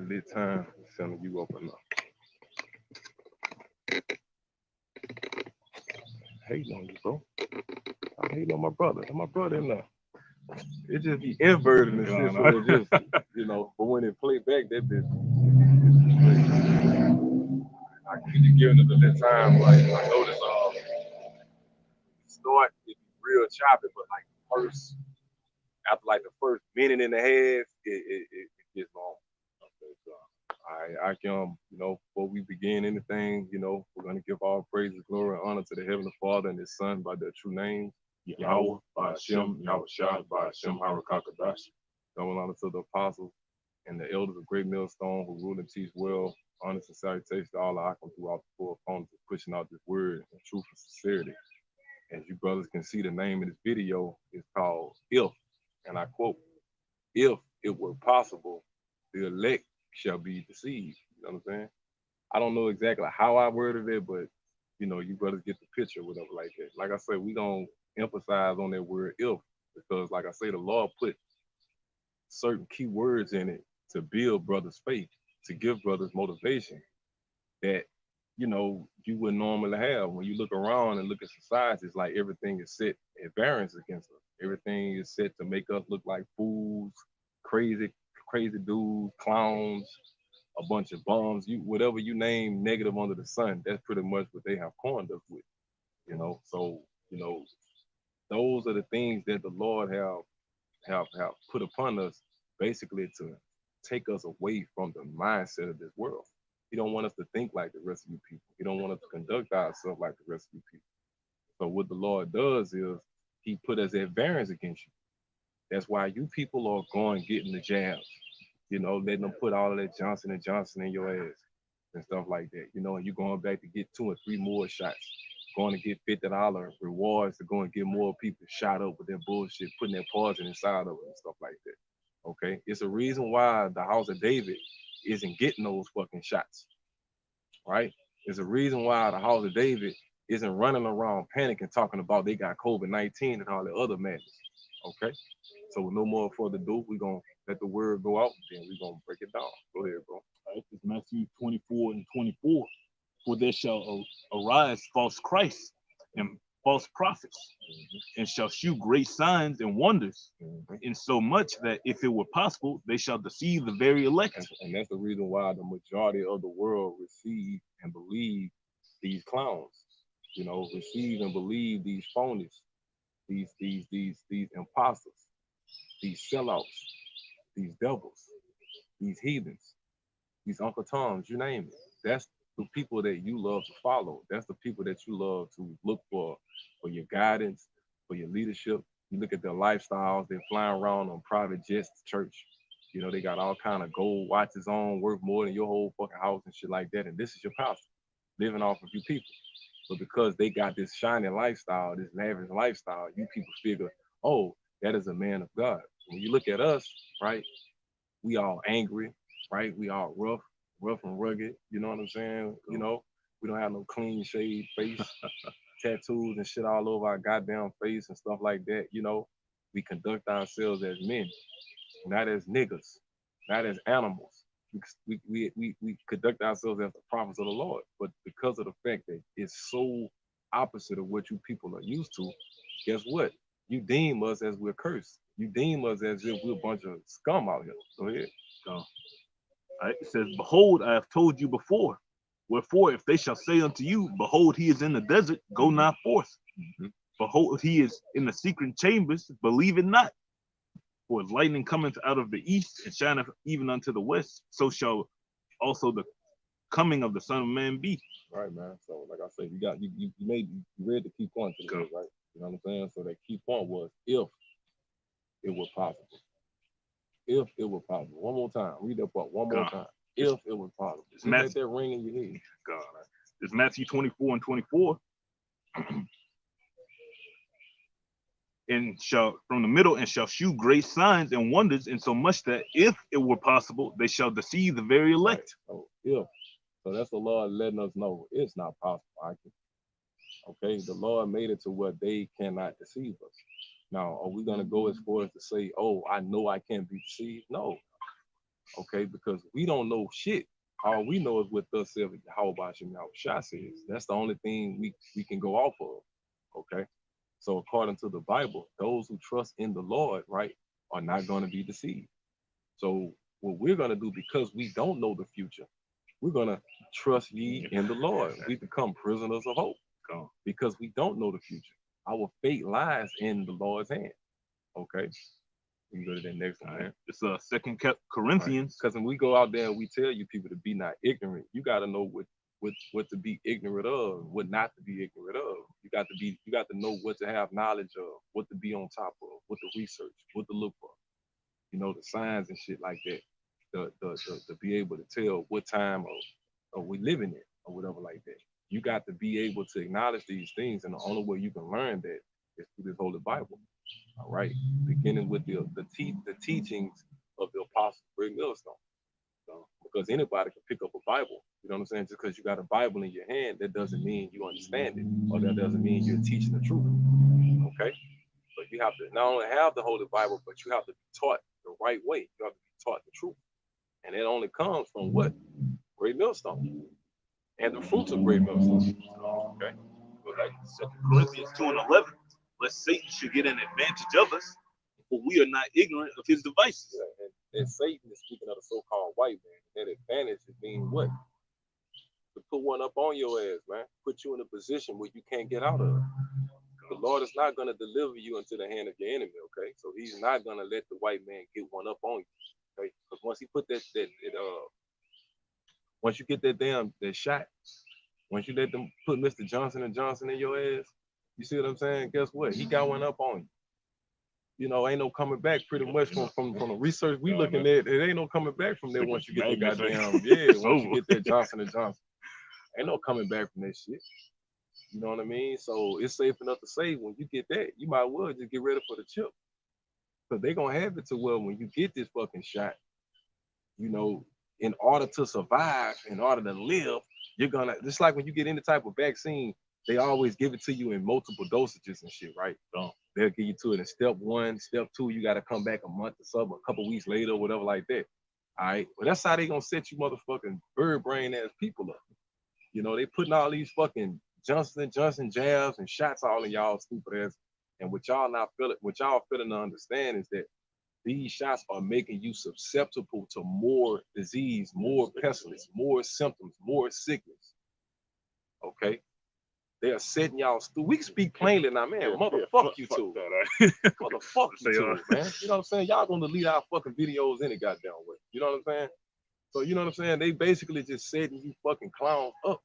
lit time. Sending you up enough. Hating on you, bro. I hate on my brother. My brother in there. It just be inverted and shit, so it just, but when it play back, that bitch, I can just giving it a little time. Like, I notice, start, it be real choppy, but like after like the first minute and a half, it gets long. Okay, so I can, before we begin anything, we're going to give all praises, glory, and honor to the Heavenly Father and His Son by their true names. Yahweh, by Hashem, Yahweh Shai, by Hashem, Harakakadash. Double honor to the apostles and the elders of Great Millstone who rule and teach well. Honor and salutation to all the icons throughout the four opponents of pushing out this word in truth and sincerity. As you brothers can see, the name of this video is called If, and I quote, if it were possible, the elect shall be deceived. You know what I'm saying? I don't know exactly how I worded it, but you brothers get the picture, whatever like that. Like I said, we don't emphasize on that word if, because like I say, the Lord put certain key words in it to build brothers' faith, to give brothers motivation that you wouldn't normally have. When you look around and look at society, it's like everything is set at variance against us. Everything is set to make us look like fools, crazy dudes, clowns, a bunch of bums, whatever you name negative under the sun, that's pretty much what they have coined us with. So those are the things that the Lord have put upon us, basically to take us away from the mindset of this world. He don't want us to think like the rest of you people. He don't want us to conduct ourselves like the rest of you people. So what the Lord does is He put us at variance against you. That's why you people are going getting the jabs, letting them put all of that Johnson and Johnson in your ass and stuff like that, and you're going back to get 2 or 3 more shots, going to get $50 rewards to go and get more people shot up with their bullshit, putting their poison inside of it and stuff like that. Okay, it's a reason why the house of David isn't getting those fucking shots, right? There's a reason why the house of David isn't running around panicking, talking about they got COVID-19 and all the other madness. Okay, so with no more further ado, we're gonna let the word go out, and then we're gonna break it down. Go ahead, bro. All right, it's Matthew 24:24. For there shall arise false Christs and false prophets, and shall shew great signs and wonders, in so much that if it were possible, they shall deceive the very elect. And that's the reason why the majority of the world receive and believe these clowns, receive and believe these phonies, these imposters, these sellouts, these devils, these heathens, these Uncle Toms, you name it. That's the people that you love to follow. That's the people that you love to look for your guidance, for your leadership. You look at their lifestyles, they're flying around on private jets to church. They got all kind of gold watches on, worth more than your whole fucking house and shit like that. And this is your pastor, living off of you people. But because they got this shining lifestyle, this lavish lifestyle, you people figure, oh, that is a man of God. When you look at us, right, we all angry, right? We all rough and rugged, you know what I'm saying? We don't have no clean shaved face, tattoos and shit all over our goddamn face and stuff like that, We conduct ourselves as men, not as niggas, not as animals. We conduct ourselves as the prophets of the Lord. But because of the fact that it's so opposite of what you people are used to, guess what? You deem us as we're cursed. You deem us as if we're a bunch of scum out here. Go ahead. All right, it says, behold, I have told you before. Wherefore, if they shall say unto you, behold, he is in the desert, go not forth. Behold, he is in the secret chambers, believe it not. For as lightning cometh out of the east and shineth even unto the west, so shall also the coming of the Son of Man be. Right, man. So, like I said, you read the key point to this, right? You know what I'm saying? So that key point was if it were possible. If it were possible. One more time. Read that part one more time. If it was possible. Just let that ring in your head. God. It's Matthew 24:24. And shall from the middle and shall shew great signs and wonders, in so much that if it were possible, they shall deceive the very elect. Right. So that's the Lord letting us know it's not possible. Okay, the Lord made it to where they cannot deceive us. Now, are we gonna go as far as to say, oh, I know I can't be deceived? No. Okay, because we don't know shit. All we know is what thus said how about Shah says. That's the only thing we can go off of. Okay. So according to the Bible, those who trust in the Lord, right, are not going to be deceived. So what we're going to do, because we don't know the future, we're going to trust ye in the Lord. We become prisoners of hope because we don't know the future. Our fate lies in the Lord's hand. Okay. We can go to that next one, man. It's Second Corinthians. Because when we go out there and we tell you people to be not ignorant, you got to know what to be ignorant of, what not to be ignorant of. You got to know what to have knowledge of, what to be on top of, what to research, what to look for. You know, the signs and shit like that. To be able to tell what time of we living in or whatever like that. You got to be able to acknowledge these things, and the only way you can learn that is through this Holy Bible. All right, beginning with the teachings of the Apostle Greg Millstone. So, because anybody can pick up a Bible, you know what I'm saying? Just because you got a Bible in your hand, that doesn't mean you understand it, or that doesn't mean you're teaching the truth. Okay, but you have to not only have the Holy Bible, but you have to be taught the right way. You have to be taught the truth, and it only comes from what? Great Millstone and the fruits of Great Millstone. Okay, But like 2 Corinthians 2:11, lest Satan should get an advantage of us, for we are not ignorant of his devices. Yeah, and Satan is speaking of the so-called white man. That advantage is mean what? To put one up on your ass, man. Put you in a position where you can't get out of. The Lord is not going to deliver you into the hand of your enemy, okay? So he's not going to let the white man get one up on you, okay? Because once he put once you get that shot, once you let them put Mr. Johnson and Johnson in your ass, you see what I'm saying? Guess what? He got one up on you. You know, ain't no coming back pretty much from the research we looking at. It ain't no coming back from there once you get the goddamn, once you get that Johnson and Johnson. Ain't no coming back from that shit. You know what I mean? So it's safe enough to say when you get that, you might well just get ready for the chip. Because they're going to have it to where when you get this fucking shot, you know, in order to survive, in order to live, you're going to, just like when you get any type of vaccine, they always give it to you in multiple dosages and shit, right? So they'll give you to it in step 1, step 2, you got to come back a month or so, a couple weeks later, whatever like that. All right. Well, that's how they going to set you motherfucking bird brain ass people up. You know, they putting all these fucking Johnson & Johnson jabs and shots all in y'all stupid ass. And what y'all failing to understand is that these shots are making you susceptible to more disease, more pestilence, more symptoms, more sickness. Okay? They are setting y'all we can speak plainly now, man. Motherfuck you too. Motherfuck you too, man. You know what I'm saying? Y'all gonna delete our fucking videos any goddamn way. You know what I'm saying? So you know what I'm saying? They basically just setting you fucking clowns up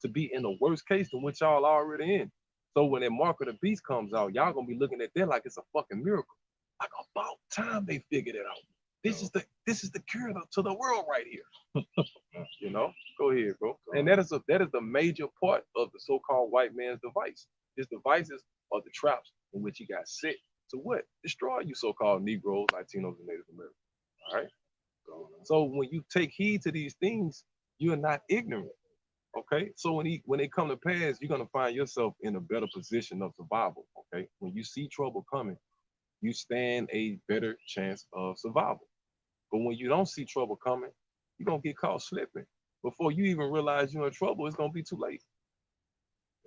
to be in the worst case than what y'all already in. So when that Mark of the Beast comes out, y'all gonna be looking at that like it's a fucking miracle. Like about time they figured it out. This is the cure to the world right here. You know, go ahead, bro. And that is the major part of the so-called white man's device. His devices are the traps in which he got set to what? Destroy you so-called Negroes, Latinos, and Native Americans. All right. So when you take heed to these things, you're not ignorant. Okay, so when they come to pass, you're gonna find yourself in a better position of survival. Okay, when you see trouble coming, you stand a better chance of survival. But when you don't see trouble coming, you're gonna get caught slipping. Before you even realize you're in trouble, it's gonna be too late.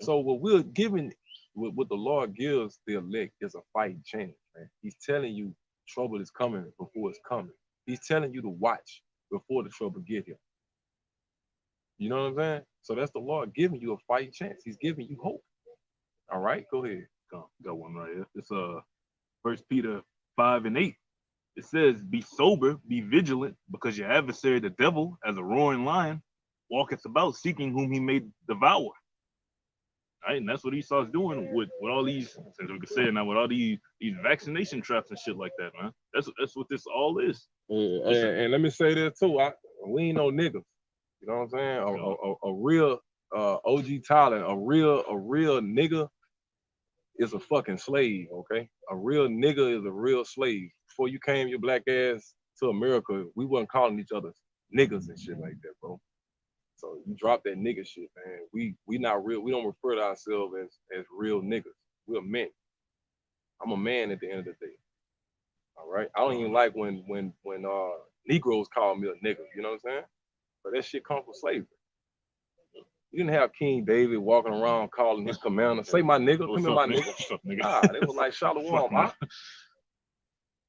So what we're giving, what the Lord gives the elect is a fighting chance, man. He's telling you trouble is coming before it's coming. He's telling you to watch before the trouble get here. You know what I'm saying? So that's the Lord giving you a fighting chance. He's giving you hope. All right, go ahead. Got one right here. It's 1 Peter 5:8. It says, "Be sober, be vigilant, because your adversary, the devil, as a roaring lion, walketh about seeking whom he may devour." Right, and that's what Esau's doing with all these, since we can say it now, with all these vaccination traps and shit like that, man. That's what this all is. And let me say this too. We ain't no niggas. You know what I'm saying? A real OG Tyler, a real nigga is a fucking slave, okay? A real nigga is a real slave. Before you came your black ass to America, we wasn't calling each other niggas and shit like that, bro. So you drop that nigga shit, man. We not real. We don't refer to ourselves as real niggas. We're men. I'm a man at the end of the day. All right. I don't even like when Negroes call me a nigga. You know what I'm saying? But that shit comes from slavery. You didn't have King David walking around calling his commander, say my nigga, come here, my nigga. What's up, nigga? Nah, they was like Shalom, huh?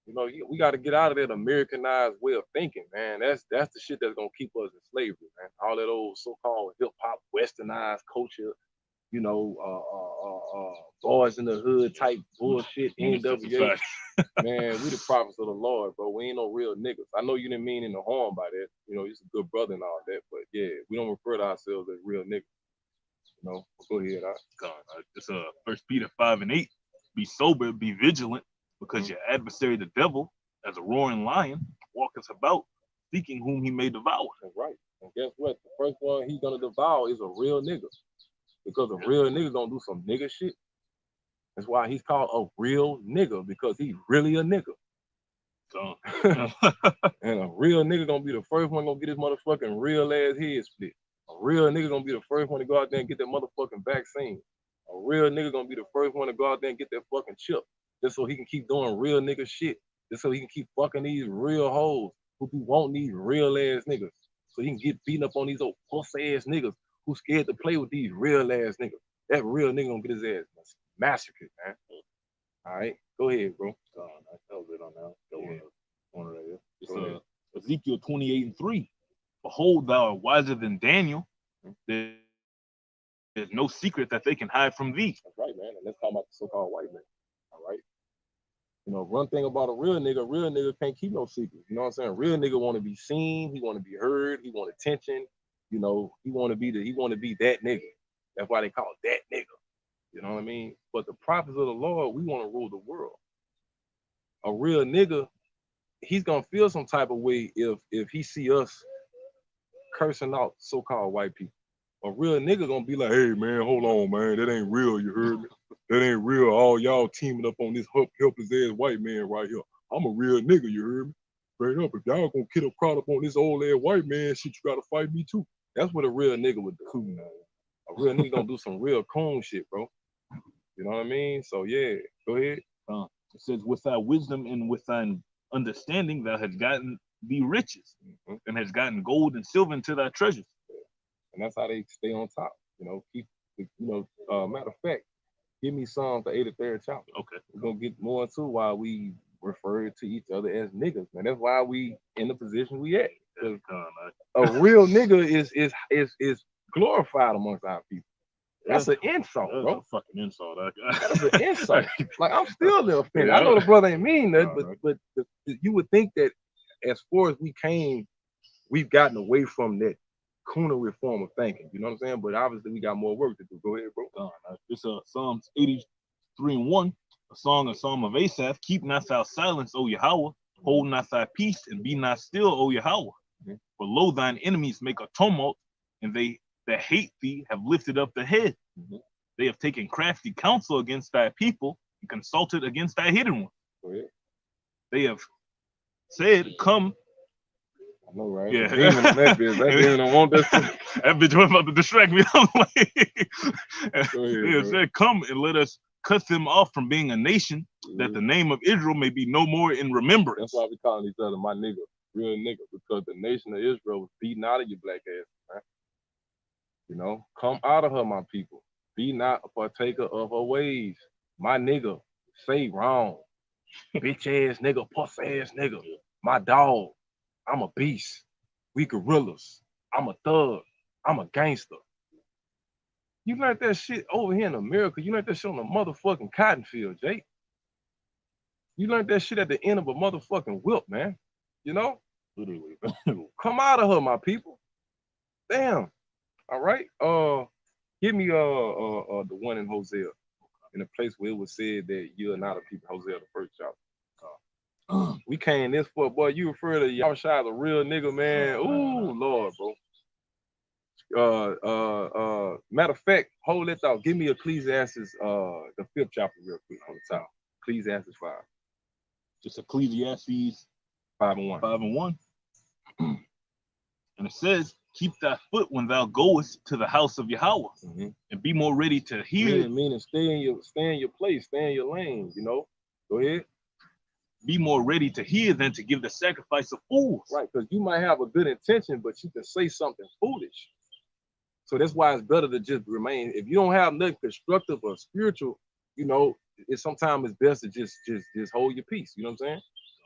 You know, we got to get out of that Americanized way of thinking, man. That's the shit that's gonna keep us in slavery, man. All that old so-called hip hop, westernized culture, you know, boys in the hood type bullshit, NWA. Man, we the prophets of the Lord, bro. We ain't no real niggas. I know you didn't mean in the harm by that. You know, he's a good brother and all that, but yeah, we don't refer to ourselves as real niggas. You know, go ahead. It's 1 Peter 5:8. Be sober, be vigilant, because your adversary, the devil, as a roaring lion, walketh about, seeking whom he may devour. That's right. And guess what? The first one he's gonna devour is a real nigga, because a real nigga gonna do some nigga shit. That's why he's called a real nigga, because he's really a nigga. And a real nigga gonna be the first one gonna get his motherfucking real ass head split. A real nigga gonna be the first one to go out there and get that motherfucking vaccine. A real nigga gonna be the first one to go out there and get that fucking chip, just so he can keep doing real nigga shit. Just so he can keep fucking these real hoes who be wanting these real ass niggas. So he can get beaten up on these old puss ass niggas who scared to play with these real ass niggas. That real nigga gonna get his ass massacred, man. All right, go ahead, bro. I told it on now. It's Ezekiel 28:3. Behold, thou art wiser than Daniel. There's no secret that they can hide from thee. That's right, man. And let's talk about the so-called white man. All right. You know, one thing about a real nigga can't keep no secrets. You know what I'm saying? Real nigga want to be seen. He want to be heard. He want attention. You know, he want to be that nigga. That's why they call it that nigga. You know what I mean? But the prophets of the Lord, we want to rule the world. A real nigga, he's gonna feel some type of way if he see us cursing out so-called white people. A real nigga gonna be like, hey man, hold on, man, that ain't real, you heard me? That ain't real. All y'all teaming up on this helpless ass white man right here. I'm a real nigga, you heard me? Straight up, if y'all gonna get a crowd up on this old ass white man, shit, you gotta fight me too. That's what a real nigga would do. A real nigga gonna do some real coon shit, bro. You know what I mean? So yeah, go ahead. It says, with thy wisdom and with thine understanding, thou hast gotten thee riches, and has gotten gold and silver into thy treasures. And that's how they stay on top. You know, matter of fact, give me Psalms the 83rd chapter. Okay. We're gonna get more into why we refer to each other as niggas, man. That's why we in the position we at. A real nigga is glorified amongst our people. That's an insult, bro. That's a fucking insult. That's an insult. Like, I'm still offended. I know the brother ain't mean that, but you would think that as far as we came, we've gotten away from that coonery form of thinking. You know what I'm saying? But obviously we got more work to do. Go ahead, bro. It's Psalms 83:1, a psalm of Asaph. Keep not thou silence, O Yahweh. Hold not thy peace, and be not still, O Yahweh. For lo, thine enemies make a tumult, and they that hate thee have lifted up the head. They have taken crafty counsel against thy people and consulted against thy hidden one. Go ahead. They have said, come. I know, right? Yeah. That demon don't want this. That bitch was about to distract me. Ahead, they have said, come and let us cut them off from being a nation, that the name of Israel may be no more in remembrance. That's why we calling each other my nigga, real nigga, because the nation of Israel was beating out of your black ass, man. You know, come out of her, my people. Be not a partaker of her ways. My nigga, say wrong. Bitch ass nigga, puss ass nigga. My dog, I'm a beast. We gorillas. I'm a thug. I'm a gangster. You learned that shit over here in America. You learned that shit on the motherfucking cotton field, Jake. You learned that shit at the end of a motherfucking whip, man. You know? Literally. Come out of her, my people. Damn. All right. Give me the one in Hosea, in a place where it was said that you're not a people. Hosea the first chapter. We came this for, boy. You refer to y'all shy as a real nigga, man. Ooh, Lord, bro. Matter of fact, hold that thought. Give me Ecclesiastes, the 5th chapter, real quick on the top. Ecclesiastes 5. Just Ecclesiastes 5:1. 5:1. And it says, keep thy foot when thou goest to the house of Yahweh, and be more ready to hear. Meaning stay in your place, stay in your lane, you know. Go ahead. be more ready to hear than to give the sacrifice of fools. Right, because you might have a good intention, but you can say something foolish. So that's why it's better to just remain. If you don't have nothing constructive or spiritual, you know, it's sometimes it's best to just hold your peace. You know what I'm saying?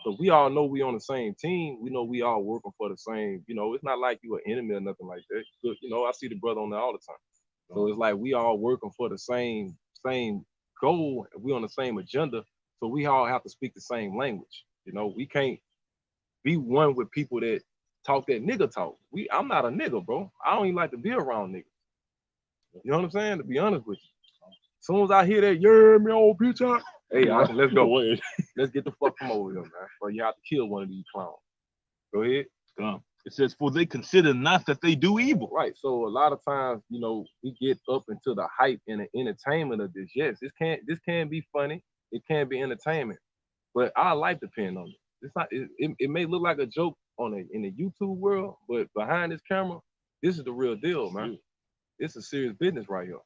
So we all know we on the same team. We know we all working for the same. You know, it's not like you an enemy or nothing like that. But, you know, I see the brother on there all the time. So it's like we all working for the same goal. We on the same agenda. So we all have to speak the same language. You know, we can't be one with people that talk that nigga talk. I'm not a nigga, bro. I don't even like to be around niggas. You know what I'm saying? To be honest with you. As soon as I hear that, yeah, me old bitch out. Hey, let's go. Let's get the fuck from over here, man. Or you have to kill one of these clowns. Go ahead. It says, for they consider not that they do evil. Right. So a lot of times, you know, we get up into the hype and the entertainment of this. Yes, this can be funny. It can be entertainment. But our life depends on it. It's not. It may look like a joke in the YouTube world, but behind this camera, this is the real deal, man. It's a serious business right here.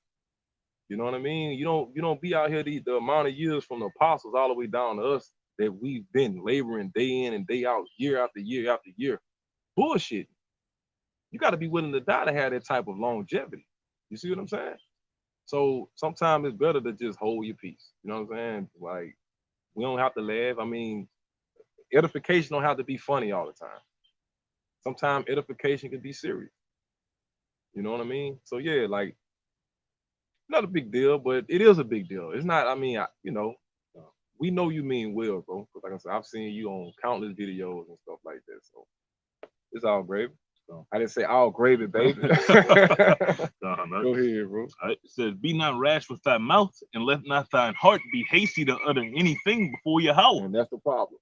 You know what I mean? You don't be out here the amount of years from the apostles all the way down to us that we've been laboring day in and day out, year after year after year. Bullshit. You got to be willing to die to have that type of longevity. You see what I'm saying? So sometimes it's better to just hold your peace. You know what I'm saying? Like, we don't have to laugh. I mean, edification don't have to be funny all the time. Sometimes edification can be serious. You know what I mean? So yeah, like, not a big deal, but it is a big deal. It's not. I mean, we know you mean well, bro. Because like I said, I've seen you on countless videos and stuff like that. So it's all gravy. So I didn't say all gravy, baby. Go ahead, bro. It says, be not rash with thy mouth, and let not thine heart be hasty to utter anything before Yahweh. And that's the problem.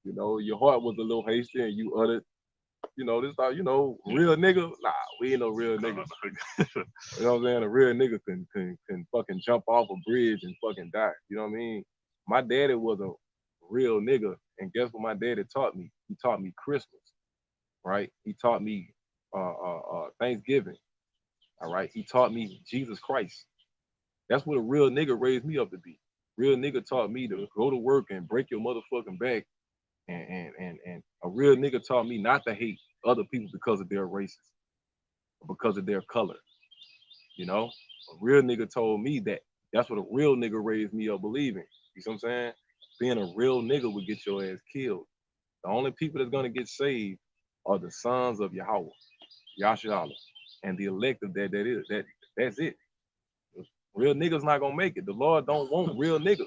You know, your heart was a little hasty, and you uttered. You know, this, you know, real nigga. Nah, we ain't no real niggas. You know what I'm saying? A real nigga can fucking jump off a bridge and fucking die. You know what I mean? My daddy was a real nigga, and guess what my daddy taught me? He taught me Christmas, right? He taught me Thanksgiving, all right? He taught me Jesus Christ. That's what a real nigga raised me up to be. Real nigga taught me to go to work and break your motherfucking back. And a real nigga taught me not to hate other people because of their races, because of their color. You know, a real nigga told me that. That's what a real nigga raised me up believing. You see what I'm saying? Being a real nigga would get your ass killed. The only people that's gonna get saved are the sons of Yahweh, Yashala, and the elect of that's it. Real niggas not gonna make it. The Lord don't want real niggas.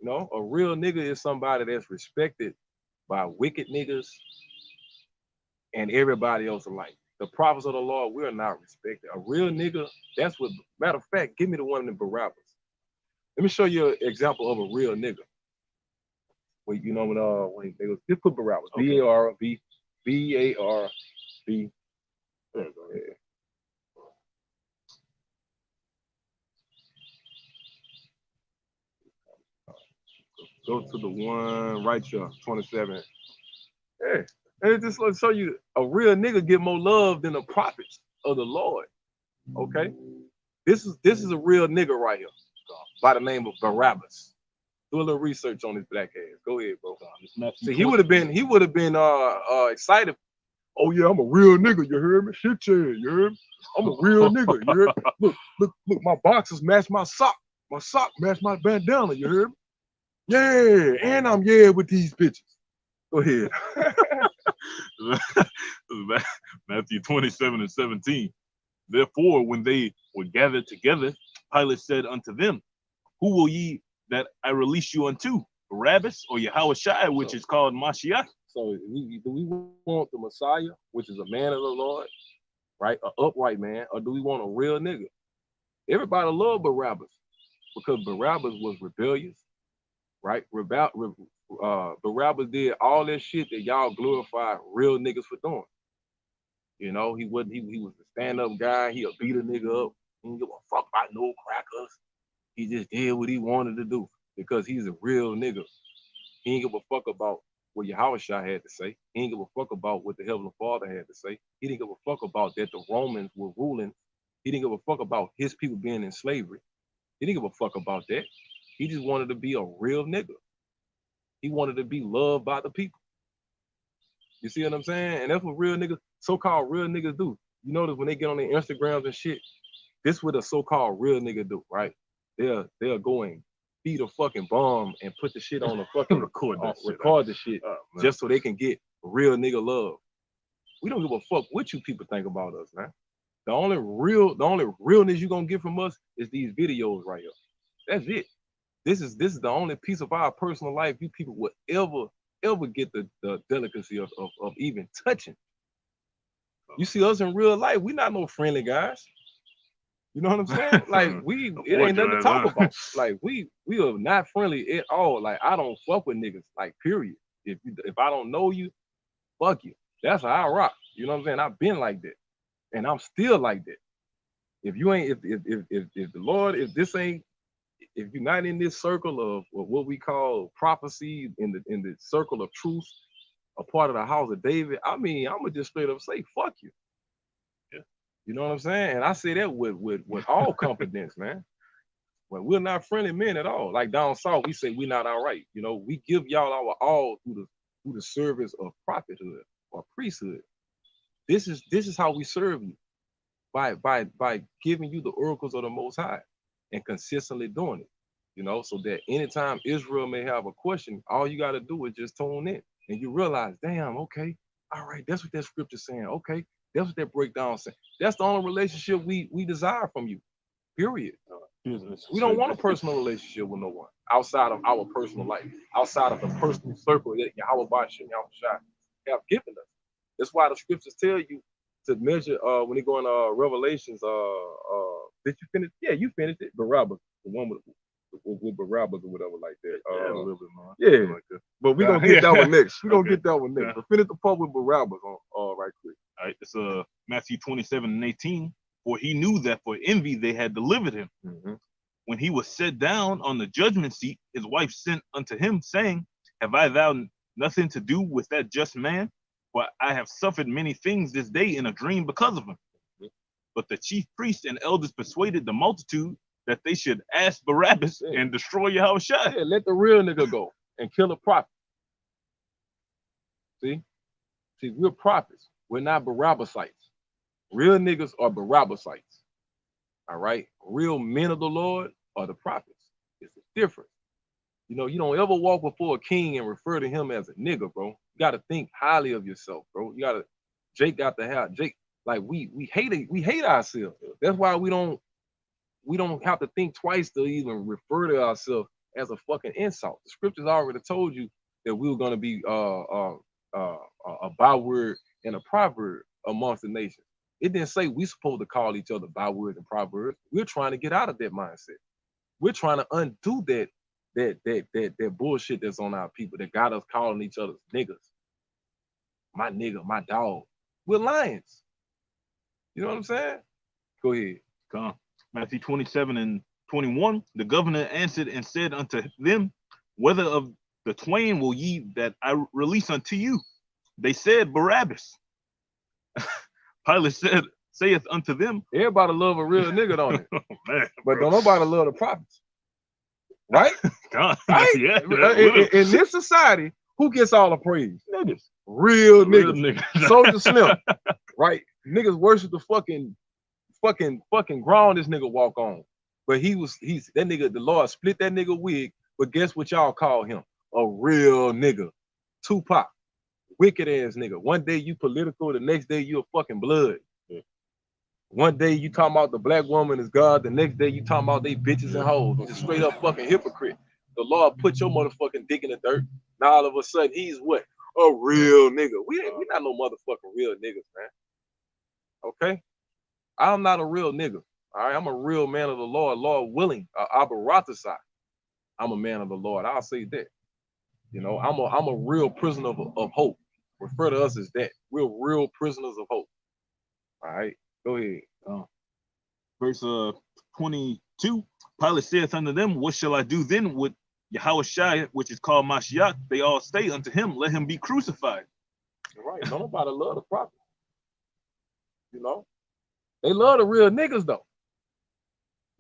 You know, a real nigga is somebody that's respected by wicked niggas and everybody else alike. The prophets of the Lord will not respect it. A real nigga, that's what, matter of fact, give me the one in Barabbas. Let me show you an example of a real nigga. Wait, you know when they was, just put Barabbas. Okay. B-A-R-B. There you go. Yeah. Go to the one right here, 27. Yeah. And it just show you a real nigga get more love than the prophets of the Lord. Okay? This is a real nigga right here by the name of Barabbas. Do a little research on this black ass. Go ahead, bro. See, he would have been excited. Oh yeah, I'm a real nigga, you heard me? Shit, you heard me? I'm a real nigga, you heard me? Look, my boxers match my sock. My sock match my bandana, you heard me? Yeah, and I'm with these bitches. Go ahead. Matthew 27:17. Therefore, when they were gathered together, Pilate said unto them, who will ye that I release you unto? Barabbas or Yahushua, which is called Mashiach? So do we want the Messiah, which is a man of the Lord, right? An upright man, or do we want a real nigga? Everybody love Barabbas because Barabbas was rebellious, right? Barabbas did all that shit that y'all glorified real niggas for doing. You know, he was a stand-up guy. He'll beat a nigga up. He didn't give a fuck about no crackers. He just did what he wanted to do because he's a real nigga. He didn't give a fuck about what Yahushua had to say. He didn't give a fuck about what the Heavenly Father had to say. He didn't give a fuck about that the Romans were ruling. He didn't give a fuck about his people being in slavery. He didn't give a fuck about that. He just wanted to be a real nigga. He wanted to be loved by the people. You see what I'm saying? And that's what real niggas, so-called real niggas do. You notice when they get on their Instagrams and shit, this what a so-called real nigga do, right? They'll go and feed a fucking bomb and put the shit on the fucking record the shit just so they can get real nigga love. We don't give a fuck what you people think about us, man. The only realness you gonna get from us is these videos right here. That's it. This is the only piece of our personal life you people will ever get the delicacy of even touching. You see us in real life, we not no friendly guys. You know what I'm saying? Like it ain't nothing to talk about. Like we are not friendly at all. Like I don't fuck with niggas. Like period. If I don't know you, fuck you. That's how I rock. You know what I'm saying? I've been like that, and I'm still like that. If you ain't, if the Lord, if you're not in this circle of what we call prophecy in the circle of truth, a part of the house of David, I mean, I'm gonna just straight up say fuck you. Yeah. You know what I'm saying? And I say that with all confidence, man. When we're not friendly men at all. Like down south, we say we're not all right. You know, we give y'all our all through the service of prophethood or priesthood. This is how we serve you. By giving you the oracles of the Most High and consistently doing it, you know, so that anytime Israel may have a question, all you got to do is just tune in and you realize, damn, okay, all right, that's what that scripture's saying. Okay, that's what that breakdown saying. That's the only relationship we desire from you, period. We don't want a personal relationship with no one outside of our personal life, outside of the personal circle that Yahweh Bashem Yahushua have given us. That's why the scriptures tell you to measure when you go in Revelations. Did you finish? Yeah, you finished it. Barabbas, the one with Barabbas or whatever like that. Yeah, a little bit more. Yeah, like that. But we're gonna get that one next. We're gonna Okay. get that one next. Yeah. But finish the part with Barabbas on right quick. All right, it's Matthew 27:18. For he knew that for envy they had delivered him. Mm-hmm. When he was set down on the judgment seat, his wife sent unto him, saying, Have I thou nothing to do with that just man? For I have suffered many things this day in a dream because of him. Mm-hmm. But the chief priests and elders persuaded the multitude that they should ask Barabbas and destroy Yahushua. Yeah, let the real nigga go and kill a prophet. See, we're prophets. We're not Barabbasites. Real niggas are Barabbasites. All right, real men of the Lord are the prophets. It's different. You know, you don't ever walk before a king and refer to him as a nigga, bro. You gotta think highly of yourself, bro. You gotta. Jake got to have Jake. Like we hate ourselves. That's why we don't have to think twice to even refer to ourselves as a fucking insult. The scriptures already told you that we were gonna be a byword and a proverb amongst the nations. It didn't say we supposed to call each other bywords and proverbs. We're trying to get out of that mindset. We're trying to undo that bullshit that's on our people that got us calling each other niggas. My nigga, my dog. We're lions. You know what I'm saying? Go ahead. Come. Matthew 27:21. The governor answered and said unto them, Whether of the twain will ye that I release unto you? They said, Barabbas. Pilate saith unto them, everybody love a real nigga, don't it? Oh, man, but don't nobody love the prophets. Right? God, right? Yeah, in this society, who gets all the praise? Niggas. Real niggas. Soldier Slim. Right? Niggas worship the fucking ground this nigga walk on. But he's that nigga, the Lord split that nigga wig, but guess what y'all call him? A real nigga. Tupac. Wicked ass nigga. One day you political, the next day you a fucking blood. Yeah. One day you talking about the black woman is God, the next day you talking about they bitches and hoes. He's a straight up fucking hypocrite. The Lord put your motherfucking dick in the dirt. Now all of a sudden he's what? A real nigga. We not no motherfucking real niggas, man. Okay? I'm not a real nigga. All right, I'm a real man of the Lord, Lord willing. Abaratasai. I'm a man of the Lord. I'll say that. You know, I'm a real prisoner of hope. Refer to us as that. We're real prisoners of hope. All right, go ahead. Verse 22. Pilate saith unto them, What shall I do then with Yahushua, which is called Mashiach? They all say unto him, Let him be crucified. Right. Don't nobody love the prophet. You know, they love the real niggas though.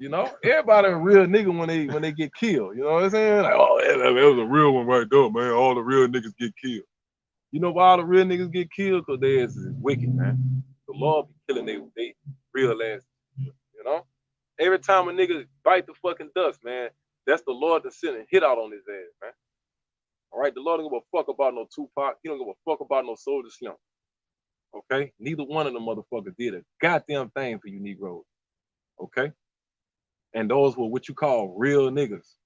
You know, everybody a real nigga when they get killed. You know what I'm saying? Like, oh, that was a real one right there, man. All the real niggas get killed. You know why all the real niggas get killed? Because they is wicked, man. The Lord be killing they real ass. You know? Every time a nigga bite the fucking dust, man, that's the Lord that's sending hit out on his ass, man. All right, the Lord don't give a fuck about no Tupac. He don't give a fuck about no Soulja Slim. Okay? Neither one of them motherfuckers did a goddamn thing for you Negroes. Okay? And those were what you call real niggas.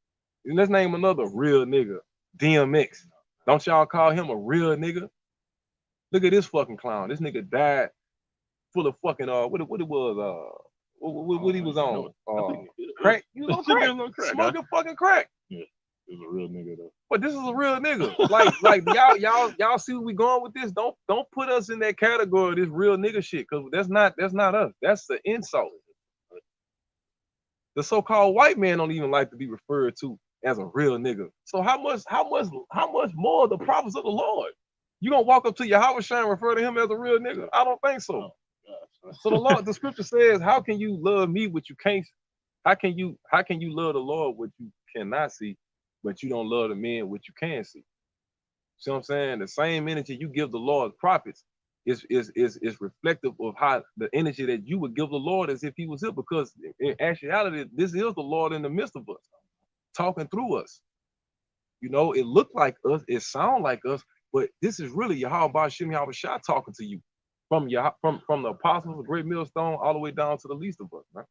And let's name another real nigga. DMX. Don't y'all call him a real nigga? Look at this fucking clown. This nigga died full of fucking what it was what he was on crack. He was on crack. Smoking fucking crack. Yeah, he was a real nigga though. But this is a real nigga. like y'all see where we going with this? Don't put us in that category of this real nigga shit, because that's not us. That's the insult. The so-called white man don't even like to be referred to as a real nigga. So how much more the prophets of the Lord? You gonna walk up to Yahweh and refer to him as a real nigga? I don't think so. So the scripture says, how can you love me what you can't? How can you love the Lord what you cannot see, but you don't love the men what you can see? See what I'm saying? The same energy you give the Lord's prophets is reflective of how the energy that you would give the Lord as if he was here, because in actuality, this is the Lord in the midst of us, talking through us. You know, it looked like us, it sound like us, but this is really Yahweh Bashim Yahweh Shah talking to you from the apostles, the great millstone, all the way down to the least of us, man.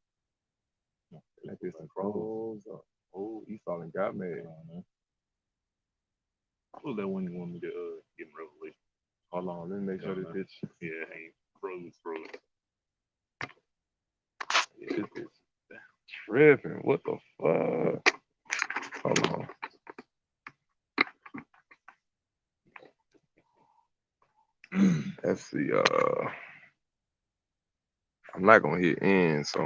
Like this and crows up. Oh, Esau and got mad. What was that one you want me to get in Revelation? Hold on, let me make sure this bitch. Yeah, hey, froze. Yeah, this bitch tripping. What the fuck? Hold on. Let's see. I'm not gonna hit end, so.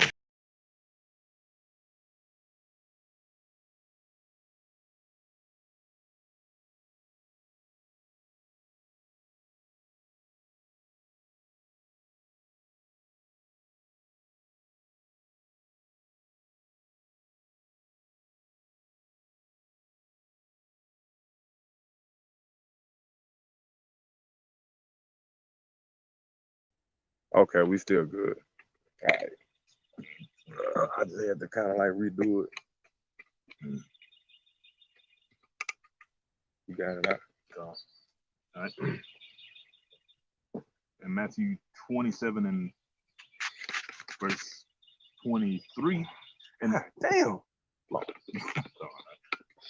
Okay, we still good. All right. I just had to kind of like redo it. You got it out. All right. In Matthew 27 and verse 23. And God damn.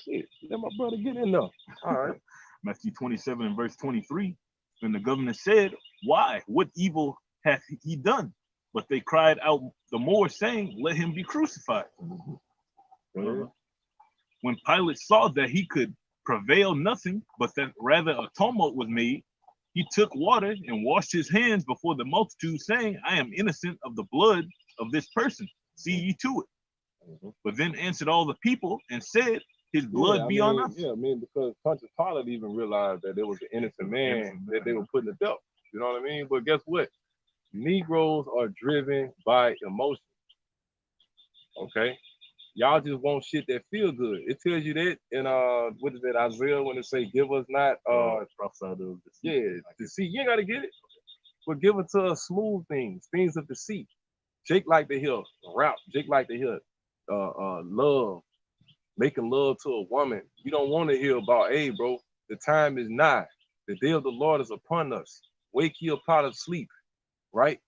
Shit, let my brother get in there. All right. Matthew 27 and verse 23. And the governor said, why? What evil hath he done? But they cried out the more, saying, let him be crucified. When Pilate saw that he could prevail nothing, but that rather a tumult was made, he took water and washed his hands before the multitude, saying, I am innocent of the blood of this person. See ye to it. But then answered all the people and said, his blood be on us. Yeah, I mean, because Pontius Pilate even realized that there was an innocent man that they were putting to death. You know what I mean? But guess what? Negroes are driven by emotion. Okay? Y'all just want shit that feel good. It tells you that in what is that, Isaiah, when it say, give us not deceit. You ain't gotta get it. But give it to us smooth things of deceit. Jake like to hear rap. Jake like to hear love, making love to a woman. You don't want to hear about, hey, bro, the time is nigh. The day of the Lord is upon us. Wake ye up out of sleep, right?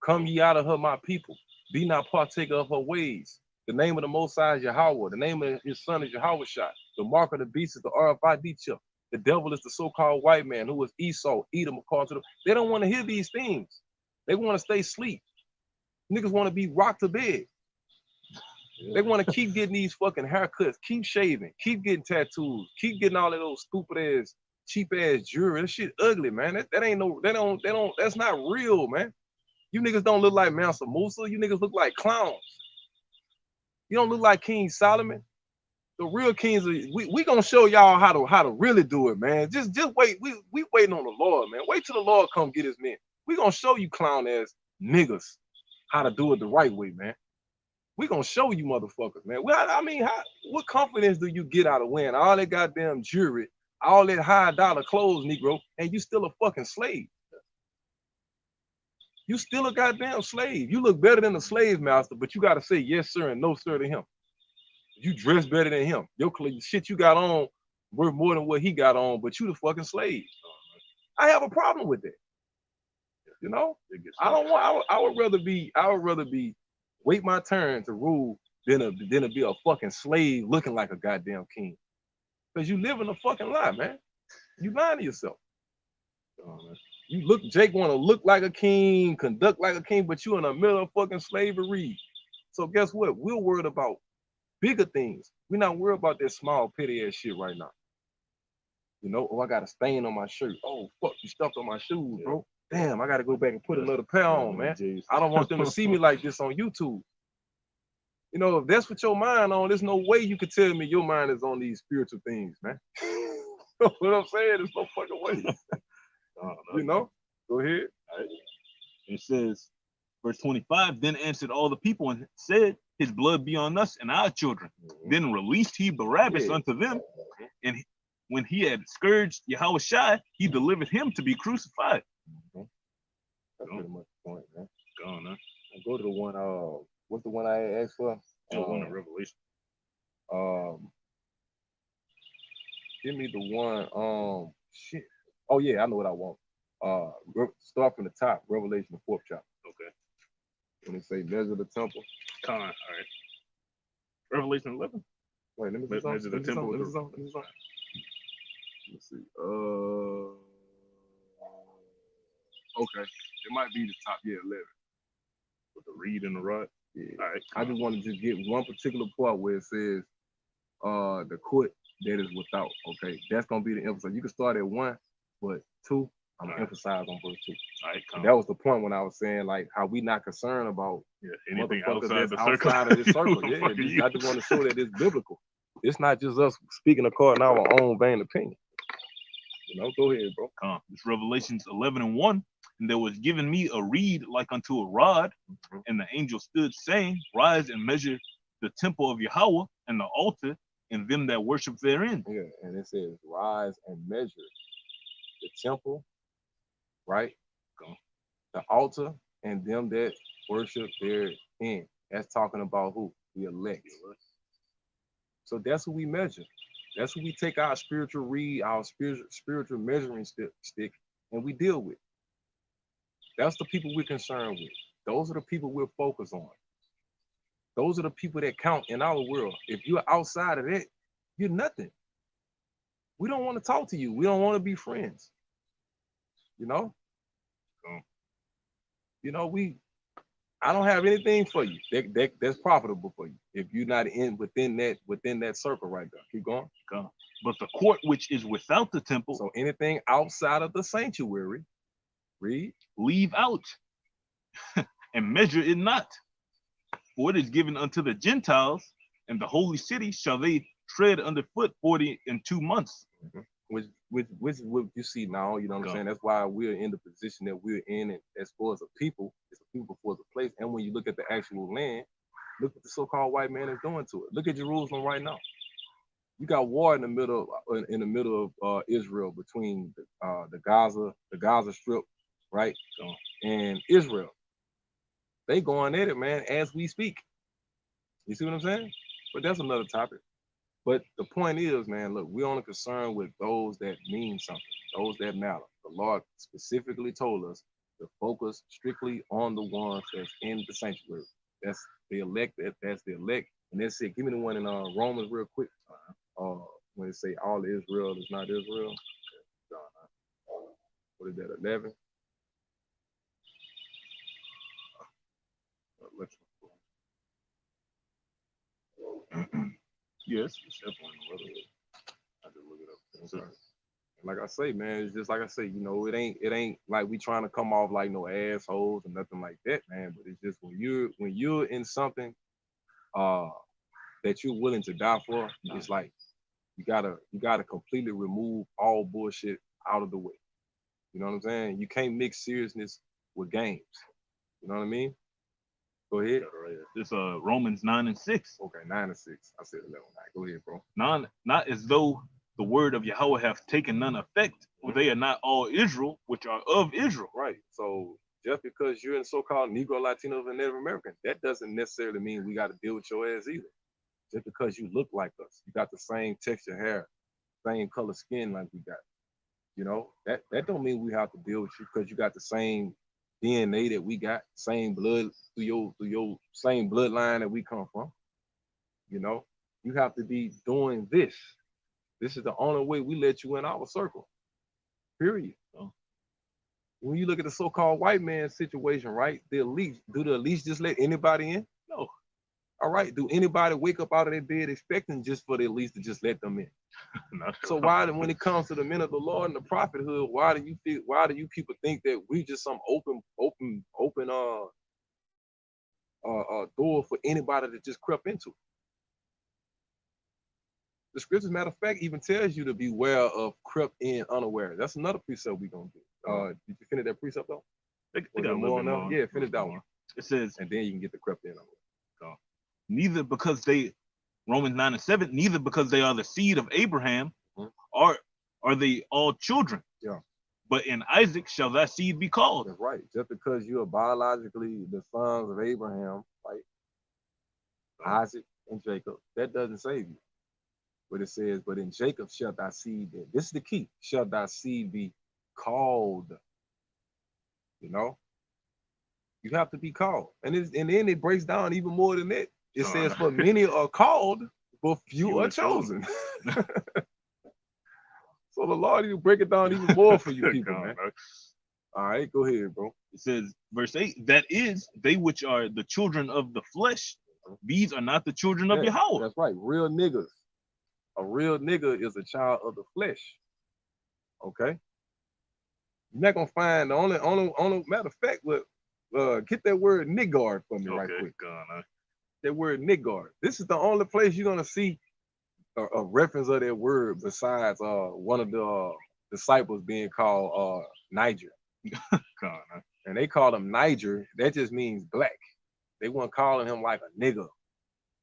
Come ye out of her, my people. Be not partaker of her ways. The name of the Most High is Yahweh. The name of his son is Yahweh Shah. The mark of the beast is the RFID chip. The devil is the so-called white man who is Esau, Edom, according to them. They don't want to hear these things. They want to stay asleep. Niggas want to be rocked to bed. They want to keep getting these fucking haircuts, keep shaving, keep getting tattoos, keep getting all of those stupid ass, cheap ass jewelry. That shit ugly, man. That ain't no, that's not real, man. You niggas don't look like Mansa Musa. You niggas look like clowns. You don't look like King Solomon. The real kings, we gonna show y'all how to really do it, man. Just wait. We waiting on the Lord, man. Wait till the Lord come get his men. We gonna show you clown ass niggas how to do it the right way, man. We gonna show you motherfuckers, man. Well, I mean, what confidence do you get out of wearing all that goddamn jewelry, all that high dollar clothes, Negro, and you still a fucking slave? You still a goddamn slave. You look better than a slave master, but you gotta say yes, sir, and no, sir to him. You dress better than him. Your shit you got on worth more than what he got on, but you the fucking slave. I have a problem with that. You know, I don't want. I would rather be wait my turn to rule than to be a fucking slave looking like a goddamn king. Cause you live in a fucking lie, man. You lying to yourself. Jake want to look like a king, conduct like a king, but you in the middle of fucking slavery. So guess what? We're worried about bigger things. We're not worried about that small petty ass shit right now. You know, oh, I got a stain on my shirt. Oh, fuck, you stuffed on my shoes, bro. Damn, I got to go back and put another pair on, man. I don't want them to see me like this on YouTube. You know, if that's what your mind on, there's no way you could tell me your mind is on these spiritual things, man. You know what I'm saying? There's no fucking way. You know? Go ahead. Right. It says, verse 25, then answered all the people and said, his blood be on us and our children. Then released he Barabbas unto them, and when he had scourged Yahushua, he delivered him to be crucified. That's pretty much the point, man. Go on, man. Go to the one, what's the one I asked for? The one in Revelation. Give me the one, shit. Oh yeah, I know what I want. Start from the top, Revelation, the 4th chapter. Okay. When they say measure the temple. All right. Revelation 11. Wait, let me measure the temple. Let me see. Okay, it might be the top. Yeah, 11. With the reed and the rod. Yeah. All right. I just wanted to get one particular part where it says, the court that is without. Okay, that's gonna be the emphasis. You can start at 1, but 2, I'm gonna emphasize on verse 2. All right, that was the point when I was saying like how we not concerned about anything outside the circle. Outside of this circle. Yeah, I just want to show that it's biblical. It's not just us speaking according to our own vain opinion. You know, go ahead, bro. It's Revelations 11 and 1. And there was given me a reed like unto a rod, and the angel stood saying, rise and measure the temple of Yahweh and the altar and them that worship therein. Yeah, and it says, rise and measure the temple, right? The altar and them that worship therein. That's talking about who? The elect. So that's who we measure. That's who we take our spiritual reed, our spiritual measuring stick, and we deal with. That's the people we're concerned with. Those are the people we're focused on. Those are the people that count in our world. If you're outside of that, you're nothing. We don't want to talk to you. We don't want to be friends. You know? You know, I don't have anything for you that's profitable for you if you're not within that circle right there. Keep going. But the court which is without the temple. So anything outside of the sanctuary, read, leave out and measure it not. For it is given unto the Gentiles, and the holy city shall they tread underfoot 42 months. Which is what you see now, you know what I'm saying? That's why we're in the position that we're in, and as far as a people, it's a people before the place. And when you look at the actual land, look what the so-called white man is doing to it. Look at Jerusalem right now. You got war in the middle of Israel between the Gaza Strip, right, and Israel. They going at it, man, as we speak. You see what I'm saying? But that's another topic. But the point is, man, look, we're only concerned with those that mean something, those that matter. The Lord specifically told us to focus strictly on the ones that's in the sanctuary. That's the elect. That's the elect. And that's it. Give me the one in Romans real quick. When they say all Israel is not Israel. What is that, 11? Yes, it's definitely. I just look it up. Like I say, man, it's just like I say, you know, it ain't like we trying to come off like no assholes or nothing like that, man. But it's just when you're in something that you're willing to die for, it's like you gotta completely remove all bullshit out of the way. You know what I'm saying? You can't mix seriousness with games. You know what I mean? Go ahead. It's Romans 9:6. Okay, 9 and 6. I said 11. Go ahead, bro. Not as though the word of Yahweh have taken none effect, for they are not all Israel, which are of Israel. Right. So just because you're in so-called Negro, Latinos, and Native American, that doesn't necessarily mean we got to deal with your ass either. Just because you look like us, you got the same texture hair, same color skin like we got. You know, that don't mean we have to deal with you because you got the same DNA that we got, same blood through your same bloodline that we come from. You know, you have to be doing this. This is the only way we let you in our circle. Period. When you look at the so-called white man situation, right? The elite, do the elites just let anybody in? No. All right. Do anybody wake up out of their bed expecting just for the elites to just let them in? So why, when it comes to the men of the Lord and the prophethood, why do you people think that we just some open door for anybody to just creep into? The scriptures, matter of fact, even tells you to beware of crept in unaware. That's another precept we're gonna do. Did you finish that precept though? They got a little bit more. Yeah, finish that one. It says, and then you can get the crept in unaware. Neither because they, Romans 9:7, neither because they are the seed of Abraham, are they all children. Yeah. But in Isaac shall that seed be called. That's right. Just because you are biologically the sons of Abraham, right? Isaac and Jacob, that doesn't save you. But it says, but in Jacob shall thy seed be. This is the key. Shall thy seed be called. You know? You have to be called. And then it breaks down even more than that. It says, for many are called, but few are chosen. So the Lord, you break it down even more for you people, man. All right, go ahead, bro. It says, verse 8, that is, they which are the children of the flesh, these are not the children of Yahweh. That's right, real niggas. A real nigga is a child of the flesh. Okay? You're not gonna find the only matter of fact, get that word niggard for me right quick. That word niggard. This is the only place you're gonna see a reference of that word besides one of the disciples being called Niger. And they call him Niger. That just means black. They weren't calling him like a nigga,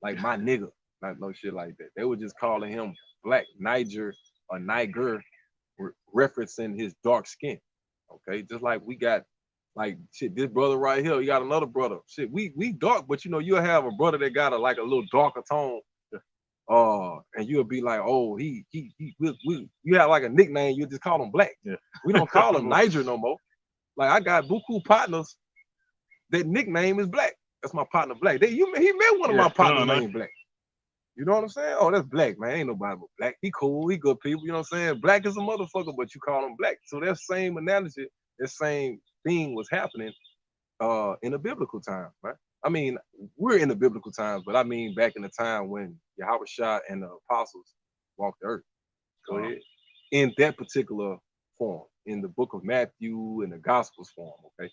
like my nigga, not no shit like that. They were just calling him black, Niger or Niger, referencing his dark skin. Okay, just like we got like shit, this brother right here, you got another brother. Shit, we dark, but you know, you'll have a brother that got like a little darker tone. And you'll be like, oh, you have like a nickname, you just call him black. Yeah. We don't call him Niger no more. Like I got buku partners, that nickname is black. That's my partner black. He met one of my partners named Black. You know what I'm saying? Oh, that's black, man. Ain't nobody but black. He cool, he good people, you know what I'm saying? Black is a motherfucker, but you call him black. So that same analogy, that same thing was happening in the biblical time, right? I mean, we're in the biblical times, but I mean back in the time when Yahweh Shah and the apostles walked the earth. Go ahead. In that particular form, in the book of Matthew and the Gospels form, okay?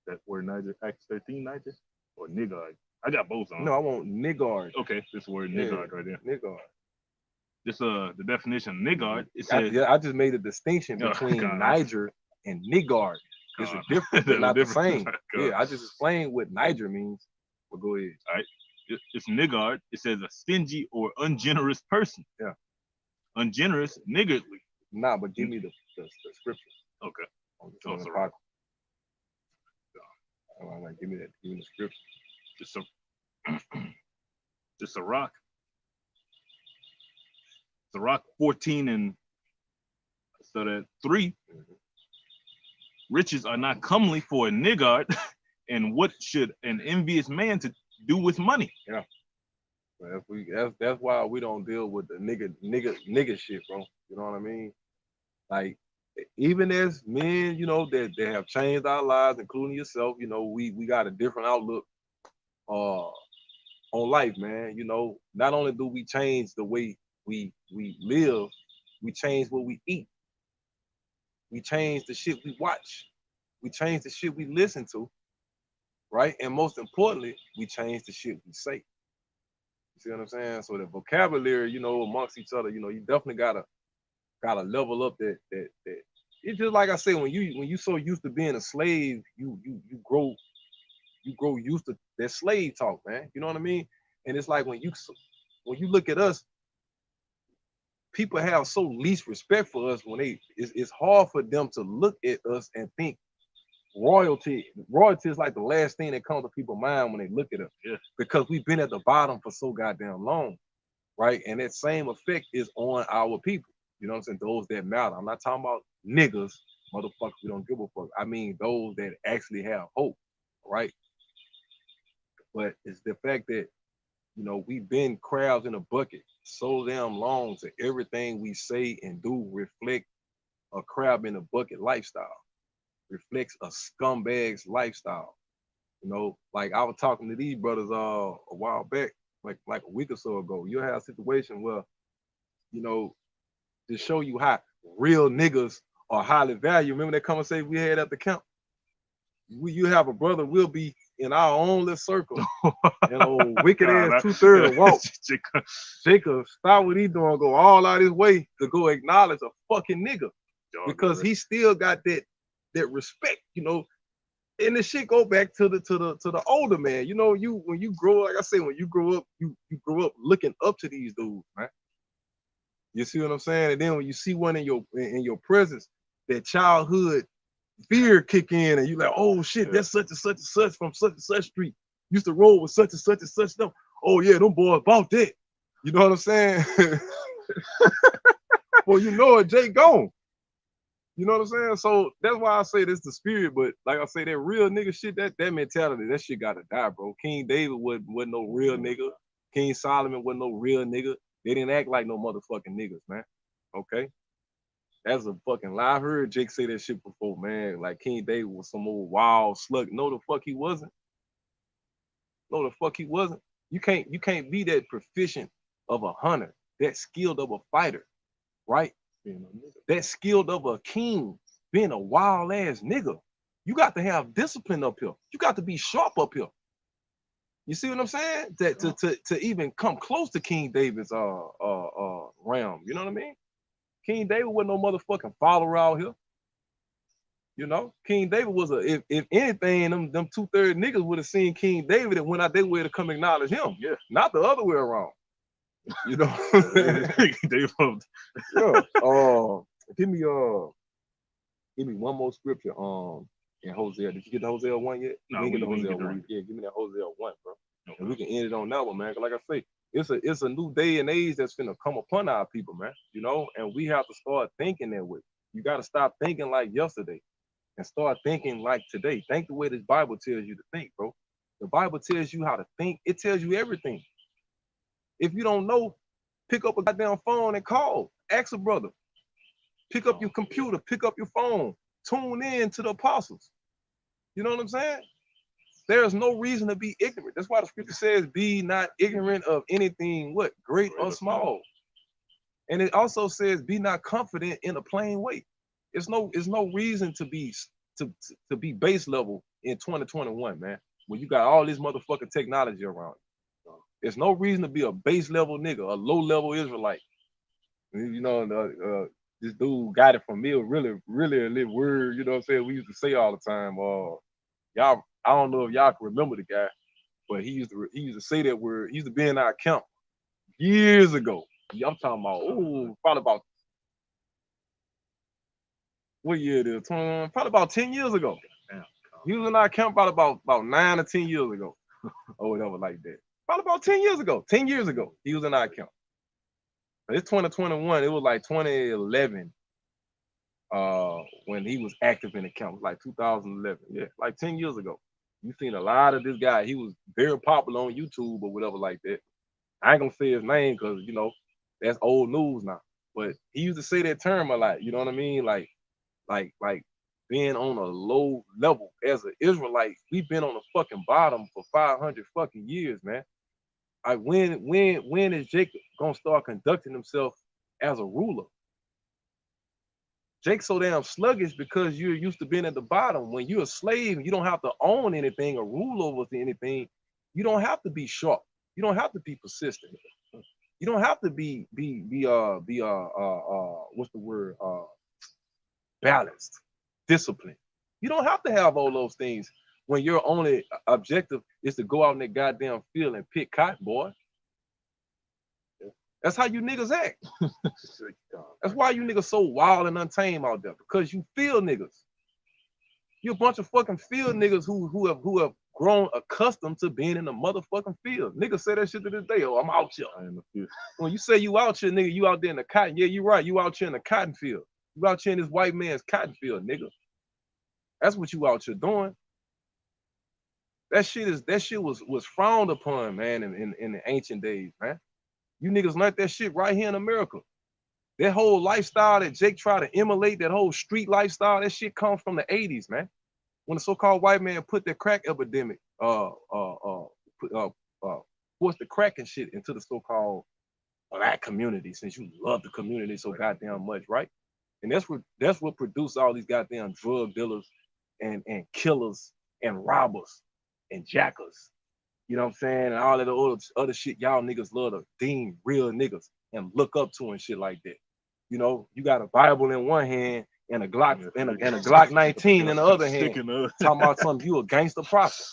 That word Niger, Acts 13, Niger? Or niggard? I got both on. No, I want niggard. Okay, this word niggard right there. Niggard. This the definition of niggard. It says, I just made a distinction between Niger and niggard. It's a different, but not the same. Yeah, I just explained what Niger means. But go ahead. All right. It's niggard. It says a stingy or ungenerous person. Yeah. Ungenerous, niggardly. Nah, but give me the scripture. Okay. Give me that. Give me the scripture. The Sirach. Sirach 14 and so that 3. Riches are not comely for a niggard, and what should an envious man to do with money? Yeah. That's why we don't deal with the nigga shit, bro. You know what I mean? Like, even as men, you know, that have changed our lives, including yourself, you know, we got a different outlook on life, man. You know, not only do we change the way we live, we change what we eat. We change the shit we watch. We change the shit we listen to, right? And most importantly, we change the shit we say. You see what I'm saying? So the vocabulary, you know, amongst each other, you know, you definitely gotta level up that. It's just like I say, when you so used to being a slave, you grow you grow used to that slave talk, man. You know what I mean? And it's like when you look at us, people have so least respect for us when it's hard for them to look at us and think royalty. Royalty is like the last thing that comes to people's mind when they look at us. Yeah. Because we've been at the bottom for so goddamn long, right? And that same effect is on our people. You know what I'm saying? Those that matter. I'm not talking about niggas, motherfuckers. We don't give a fuck. I mean those that actually have hope, right? But it's the fact that we've been crabs in a bucket so damn long to everything we say and do reflect a crab in a bucket lifestyle, reflects a scumbag's lifestyle. Like I was talking to these brothers a while back, like a week or so ago. You'll have a situation where, you know, to show you how real niggas are highly valued. Remember that conversation we had at the camp? You have a brother, we'll be in our own little circle. Wicked ass 2/3 walk. Jacob, stop what he doing, go all out his way to go acknowledge a fucking nigga. Because he still got that respect, And the shit go back to the older man. When you grow, like I say, when you grow up, you grow up looking up to these dudes, man. You see what I'm saying? And then when you see one in your presence, that childhood fear kick in, and you like, oh shit, that's such and such and such from such and such street. Used to roll with such and such and such stuff. Oh yeah, them boys about that. You know what I'm saying? Well, you know it, Jay gone. You know what I'm saying? So that's why I say this the spirit. But like I say, that real nigga shit, that mentality, that shit gotta die, bro. King David wasn't no real nigga. King Solomon wasn't no real nigga. They didn't act like no motherfucking niggas, man. Okay? That's a fucking lie. I heard Jake say that shit before, man. Like King David was some old wild slug. No, the fuck he wasn't. No, the fuck he wasn't. You can't be that proficient of a hunter, that skilled of a fighter, right? That skilled of a king, being a wild ass nigga. You got to have discipline up here. You got to be sharp up here. You see what I'm saying? That to even come close to King David's realm. You know what I mean? King David wasn't no motherfucking follower out here. King David was if anything, them 2/3 niggas would have seen King David and went out their way to come acknowledge him. Yeah. Not the other way around. Yeah. Give me one more scripture in Hosea. Did you get the Hosea 1 yet? No, we we didn't get the didn't Hosea get 1. it. Yeah, give me that Hosea 1, bro. Okay. And we can end it on that one, man. Cause like I say, it's a new day and age that's finna come upon our people, man. And we have to start thinking that way. You gotta stop thinking like yesterday and start thinking like today. Think the way this Bible tells you to think, bro. The Bible tells you how to think. It tells you everything. If you don't know, pick up a goddamn phone and call. Ask a brother. Pick up your computer. Pick up your phone. Tune in to the apostles. You know what I'm saying? There's no reason to be ignorant. That's why the scripture says, be not ignorant of anything, what? Great or small. And it also says, be not confident in a plain way. It's no reason to be base level in 2021, man. When you got all this motherfucking technology around you. There's no reason to be a base level nigga, a low level Israelite. This dude got it from me, really a little word, you know what I'm saying? We used to say all the time, y'all, I don't know if y'all can remember the guy, but he used to say that word. He used to be in our camp years ago. I'm talking about, probably about, what year it is? Probably about 10 years ago. He was in our camp probably about 9 or 10 years ago, or whatever like that. Probably about 10 years ago. 10 years ago, he was in our camp. It's 2021. It was like 2011 when he was active in the camp. It was like 2011. Yeah, like 10 years ago. You've seen a lot of this guy. He was very popular on YouTube or whatever like that. I ain't gonna say his name because that's old news now. But he used to say that term a lot. You know what I mean? Like being on a low level as an Israelite. We've been on the fucking bottom for 500 fucking years, man. Like when is Jacob gonna start conducting himself as a ruler? Jake's so damn sluggish because you're used to being at the bottom. When you're a slave, you don't have to own anything or rule over anything. You don't have to be sharp. You don't have to be persistent. You don't have to be what's the word? Balanced, disciplined. You don't have to have all those things when your only objective is to go out in that goddamn field and pick cotton, boy. That's how you niggas act. That's why you niggas so wild and untamed out there, because you field niggas. You a bunch of fucking field niggas who have grown accustomed to being in the motherfucking field. Niggas say that shit to this day. Oh, I'm out here. in the field. When you say you out here, nigga, you out there in the cotton. Yeah, you right. You out here in the cotton field. You out here in this white man's cotton field, nigga. That's what you out here doing. That shit was frowned upon, man, in the ancient days, man. You niggas learned that shit right here in America. That whole lifestyle that Jake tried to emulate, that whole street lifestyle, that shit comes from the 80s, man. When the so-called white man put the crack epidemic, forced the crack and shit into the so-called black community, since you love the community so goddamn much, right? And that's what produced all these goddamn drug dealers and killers and robbers and jackers. You know what I'm saying? And all of the other shit y'all niggas love to deem real niggas and look up to and shit like that. You know, you got a Bible in one hand and a Glock and a Glock 19 in the other hand. Talking about something, you a gangster prophet.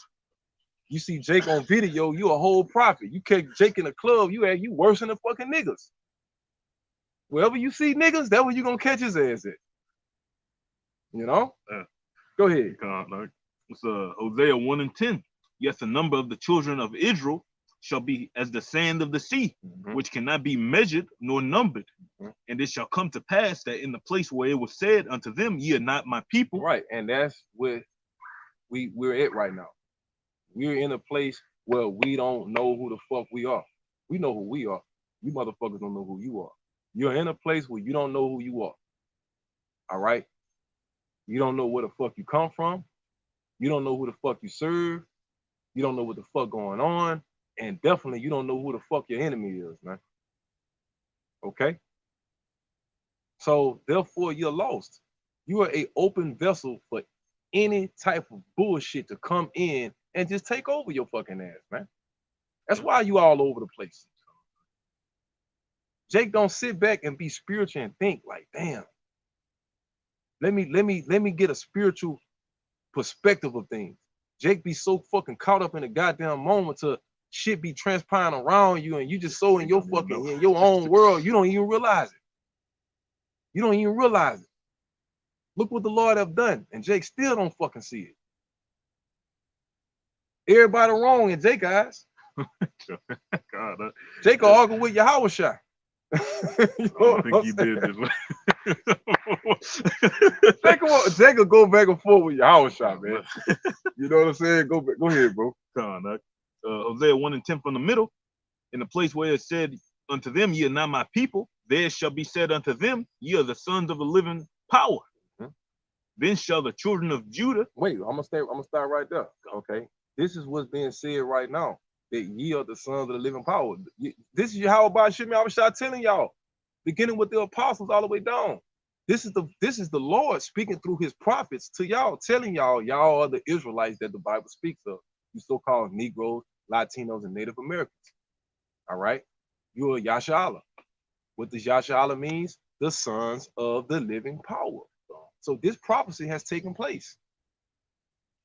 You see Jake on video, you a whole prophet. You catch Jake in the club, you worse than the fucking niggas. Wherever you see niggas, that's where you gonna catch his ass at. You know? Go ahead. It's Hosea 1:10. Yes, the number of the children of Israel shall be as the sand of the sea, which cannot be measured nor numbered. And it shall come to pass that in the place where it was said unto them, ye are not my people. Right, and that's where we're at right now. We're in a place where we don't know who the fuck we are. We know who we are. You motherfuckers don't know who you are. You're in a place where you don't know who you are. All right? You don't know where the fuck you come from. You don't know who the fuck you serve. You don't know what the fuck going on. And definitely you don't know who the fuck your enemy is, man. Okay? So therefore you're lost. You are an open vessel for any type of bullshit to come in and just take over your fucking ass, man. That's why you all over the place. Jake don't sit back and be spiritual and think like, damn, let me get a spiritual perspective of things. Jake be so fucking caught up in the goddamn moment to shit be transpiring around you and you just so in your fucking in your own world, you don't even realize it. You don't even realize it. Look what the Lord have done, and Jake still don't fucking see it. Everybody wrong in Jake eyes. Jake will argue with Yahweh Shai. You know I think he did this. Jake will go back and forth with Yahweh Shai, man. You know what I'm saying? Go ahead, bro. Hosea 1:10 from the middle, in the place where it said unto them, ye are not my people, there shall be said unto them, ye are the sons of the living power. Then shall the children of Judah. Wait, I'm gonna start right there. Okay. This is what's being said right now. That ye are the sons of the living power. This is how about Shimmy I was telling y'all, beginning with the apostles all the way down. This is the Lord speaking through his prophets to y'all, telling y'all are the Israelites that the Bible speaks of. You so-called Negroes, Latinos, and Native Americans. All right? You are Yashala. What does Yashala means? The sons of the living power. So this prophecy has taken place.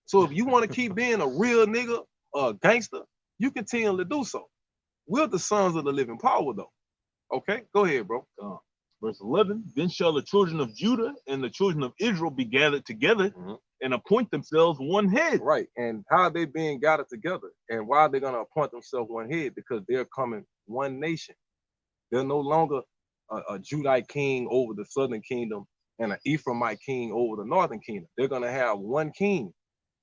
So if you want to keep being a real nigga or a gangster, you continue to do so. We're the sons of the living power, though. Okay, go ahead, bro. Verse 11, then shall the children of Judah and the children of Israel be gathered together and appoint themselves one head. Right, and how are they being gathered together? And why are they going to appoint themselves one head? Because they're coming one nation. They're no longer a Judite king over the southern kingdom and an Ephraimite king over the northern kingdom. They're going to have one king.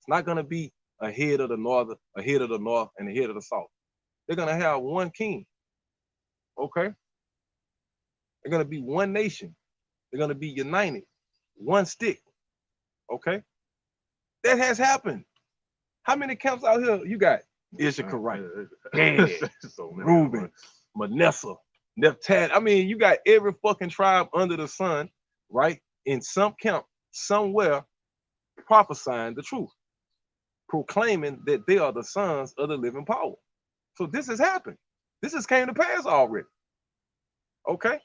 It's not going to be a head of the north, a head of the north, and a head of the south. They're going to have one king. Okay? They're going to be one nation. They're going to be united. One stick. Okay? That has happened. How many camps out here you got? Issachar, Gad, Reuben, Manasseh, Naphtali. I mean, you got every fucking tribe under the sun, right? In some camp, somewhere, prophesying the truth, proclaiming that they are the sons of the living power. So this has happened. This has came to pass already. Okay?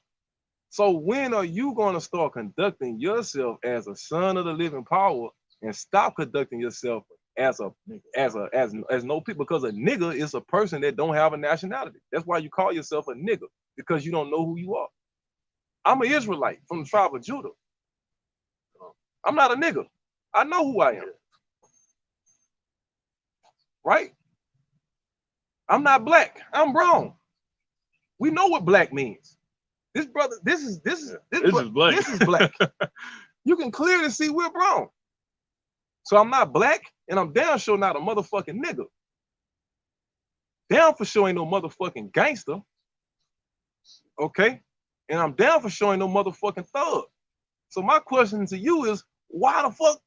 So when are you going to start conducting yourself as a son of the living power and stop conducting yourself as no people, because a nigga is a person that don't have a nationality. That's why you call yourself a nigga, because you don't know who you are. I'm an Israelite from the tribe of Judah. I'm not a nigga. I know who I am. Right? I'm not black. I'm brown. We know what black means. This brother, this is black. This is black. You can clearly see we're brown. So I'm not black, and I'm damn sure not a motherfucking nigga. Damn for sure ain't no motherfucking gangster. Okay? And I'm down for sure ain't no motherfucking thug. So my question to you is, why the fuck,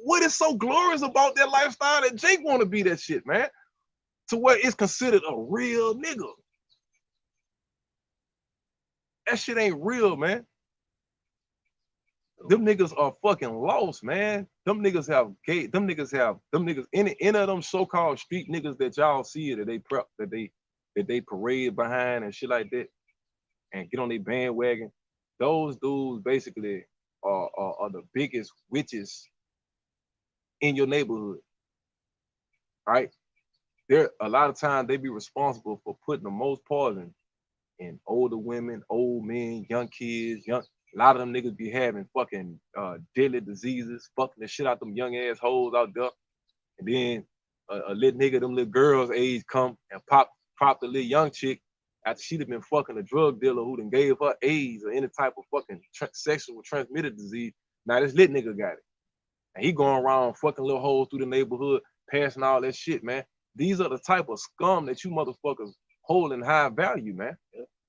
what is so glorious about that lifestyle that Jake want to be that shit, man? To where it's considered a real nigga. That shit ain't real, man. Them niggas are fucking lost, man. Them niggas have gay. Them niggas. Any of them so-called street niggas that y'all see that they prep, that they parade behind and shit like that, and get on their bandwagon. Those dudes basically are the biggest witches in your neighborhood, right? There a lot of times they be responsible for putting the most poison in older women, old men, young kids, young. A lot of them niggas be having fucking deadly diseases, fucking the shit out them young ass hoes out there. And then a little nigga, them little girls' age come and pop the little young chick after she'd have been fucking a drug dealer who done gave her AIDS or any type of fucking sexual transmitted disease. Now this lit nigga got it. And he going around fucking little hoes through the neighborhood, passing all that shit, man. These are the type of scum that you motherfuckers hold in high value, man.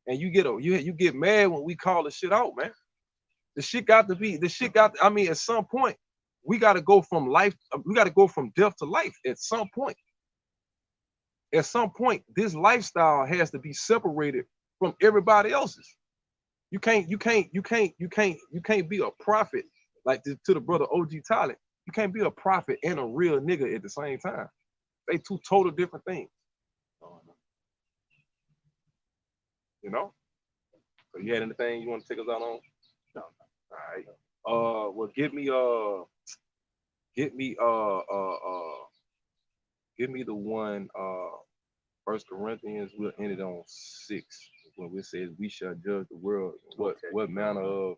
And you get mad when we call the shit out, man. I mean, at some point, we gotta go from death to life at some point. At some point, this lifestyle has to be separated from everybody else's. You can't be a prophet like this, to the brother OG Talent. You can't be a prophet and a real nigga at the same time. They two total different things. You know? So you had anything you want to take us out on? No. All right. Well, give me the one. 1 Corinthians. We'll end it on 6 when we says we shall judge the world. What manner of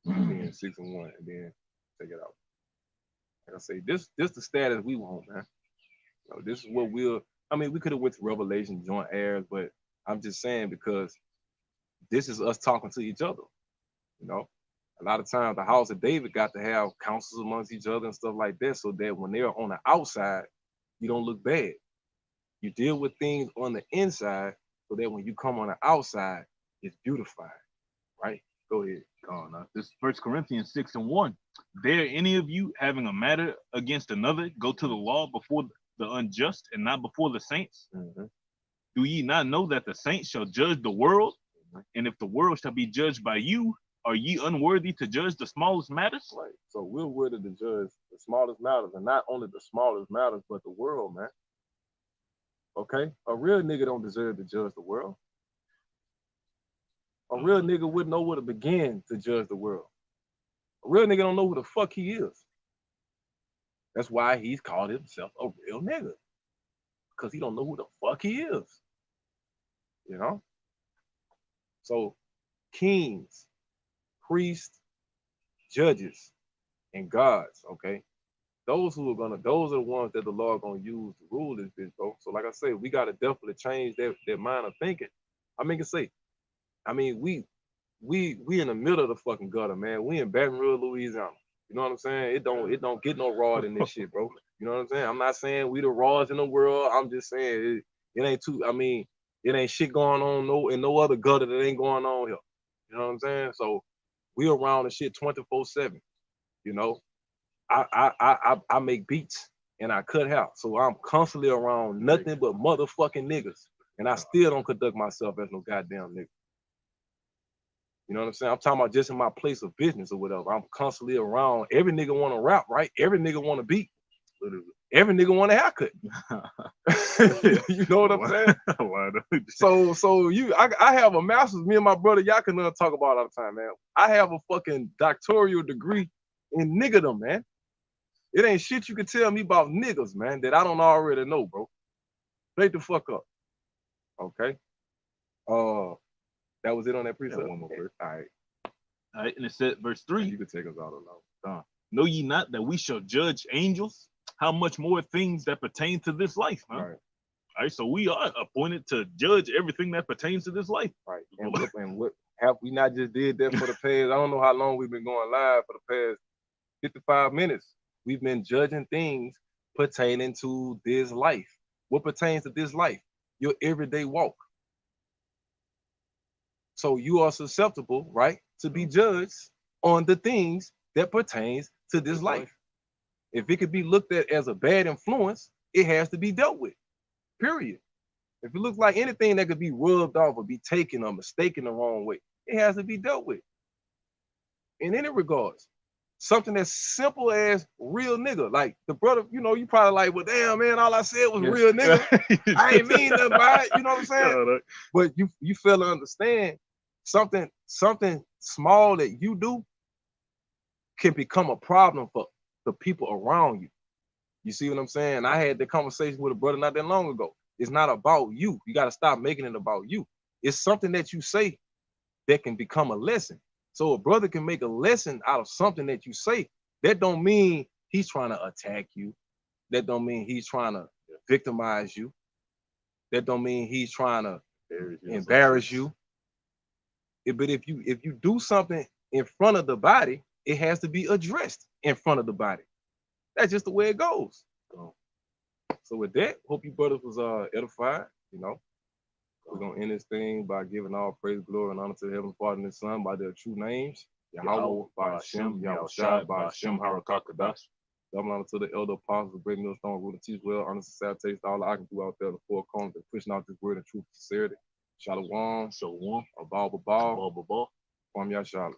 6 and 1, and then take it out. Like I say, this the status we want, man. You know, this is what we could have went to Revelation, joint heirs, but I'm just saying because this is us talking to each other. You know, a lot of times the house of David got to have counsels amongst each other and stuff like that, so that when they're on the outside, you don't look bad. You deal with things on the inside, so that when you come on the outside, it's beautified. Right? Go ahead. This 1 Corinthians 6 and 1. Dare any of you having a matter against another go to the law before the unjust and not before the saints? Mm-hmm. Do ye not know that the saints shall judge the world? And if the world shall be judged by you, are ye unworthy to judge the smallest matters? Right. So we're worthy to judge the smallest matters, and not only the smallest matters, but the world, man. Okay? A real nigga don't deserve to judge the world. A real nigga wouldn't know where to begin to judge the world. A real nigga don't know who the fuck he is. That's why he's called himself a real nigga. Because he don't know who the fuck he is. You know? So kings, priests, judges, and gods, okay? Those are the ones that the Lord gonna use to rule this bitch, bro. So like I say, we gotta definitely change their mind of thinking. We in the middle of the fucking gutter, man. We in Baton Rouge, Louisiana. You know what I'm saying? It don't get no raw in this shit, bro. You know what I'm saying? I'm not saying we the raws in the world. I'm just saying it ain't too. I mean, it ain't shit going on in no other gutter that ain't going on here. You know what I'm saying? So we around the shit 24/7. You know, I make beats and I cut hair, so I'm constantly around nothing but motherfucking niggas, and I still don't conduct myself as no goddamn nigga. You know what I'm saying? I'm talking about just in my place of business or whatever. I'm constantly around. Every nigga want to rap, right? Every nigga want to beat. Every nigga want a haircut. You know what I'm saying? So I have a master's. Me and my brother, y'all can talk about all the time, man. I have a fucking doctoral degree in niggerdom, man. It ain't shit you can tell me about niggas, man, that I don't already know, bro. Straight the fuck up. Okay. That was it on that precept. one more verse. All right. All right, and it said, verse 3. You can take us out alone. Know ye not that we shall judge angels? How much more things that pertain to this life, huh? Right. All right, so we are appointed to judge everything that pertains to this life. Right. And what have we not just did that for the past? I don't know how long we've been going live for the past 55 minutes. We've been judging things pertaining to this life. What pertains to this life? Your everyday walk. So you are susceptible, right, to be judged on the things that pertains to this life. If it could be looked at as a bad influence, it has to be dealt with. Period. If it looks like anything that could be rubbed off or be taken or mistaken the wrong way, it has to be dealt with. In any regards. Something as simple as real nigga. Like the brother, you know, you probably like, well, damn, man, all I said was real nigga. I ain't mean nothing by it, you know what I'm saying? But you fail to understand something small that you do can become a problem for the people around you. You see what I'm saying? I had the conversation with a brother not that long ago. It's not about you. You got to stop making it about you. It's something that you say that can become a lesson. So a brother can make a lesson out of something that you say. That don't mean he's trying to attack you. That don't mean he's trying to victimize you. That don't mean he's trying to embarrass you. But if you do something in front of the body, it has to be addressed in front of the body. That's just the way it goes. So with that, hope you brothers was edified. You know, we're gonna end this thing by giving all praise, glory, and honor to the Heavenly Father and His Son by their true names. Yahweh, by Hashem, Yahushua, by Hashem, Harakakadash. Double honor to the elder apostles, the great millstone, rule and teach well, honor, salutation to all I can do out there, the four corners, and pushing out this word in truth and sincerity. Shalom, Abal Babal, Kwam Yashala.